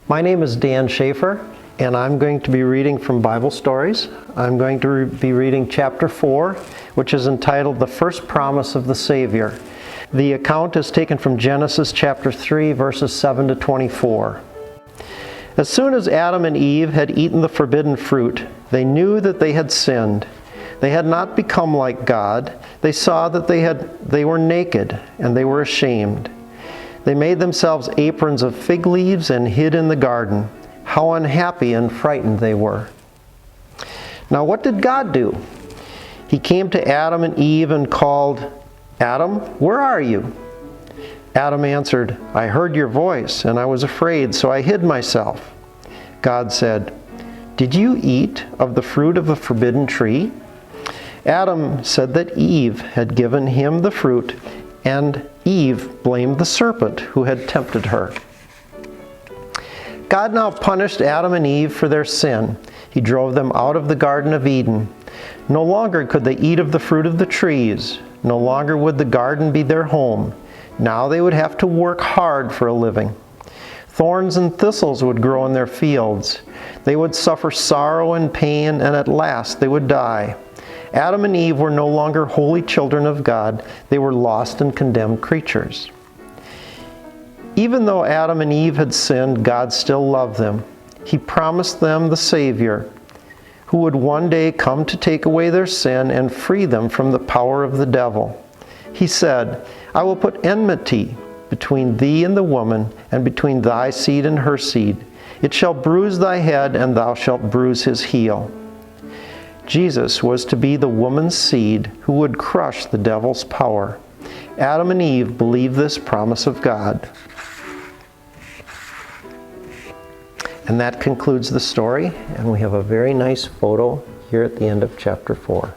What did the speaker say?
My name is Dan Schaefer, and I'm going to be reading from Bible Stories. I'm going to be reading chapter 4, which is entitled The First Promise of the Savior. The account is taken from Genesis chapter 3, verses 7 to 24. As soon as Adam and Eve had eaten the forbidden fruit, they knew that they had sinned. They had not become like God. They saw that they were naked, and they were ashamed. They made themselves aprons of fig leaves and hid in the garden. How unhappy and frightened they were. Now what did God do? He came to Adam and Eve and called, "Adam, where are you?" Adam answered, "I heard your voice, and I was afraid, so I hid myself." God said, "Did you eat of the fruit of the forbidden tree?" Adam said that Eve had given him the fruit, and Eve blamed the serpent who had tempted her. God now punished Adam and Eve for their sin. He drove them out of the Garden of Eden. No longer could they eat of the fruit of the trees. No longer would the garden be their home. Now they would have to work hard for a living. Thorns and thistles would grow in their fields. They would suffer sorrow and pain, and at last they would die. Adam and Eve were no longer holy children of God. They were lost and condemned creatures. Even though Adam and Eve had sinned, God still loved them. He promised them the Savior, who would one day come to take away their sin and free them from the power of the devil. He said, "I will put enmity between thee and the woman, and between thy seed and her seed. It shall bruise thy head, and thou shalt bruise his heel." Jesus was to be the woman's seed who would crush the devil's power. Adam and Eve believed this promise of God. And that concludes the story, and we have a very nice photo here at the end of chapter 4.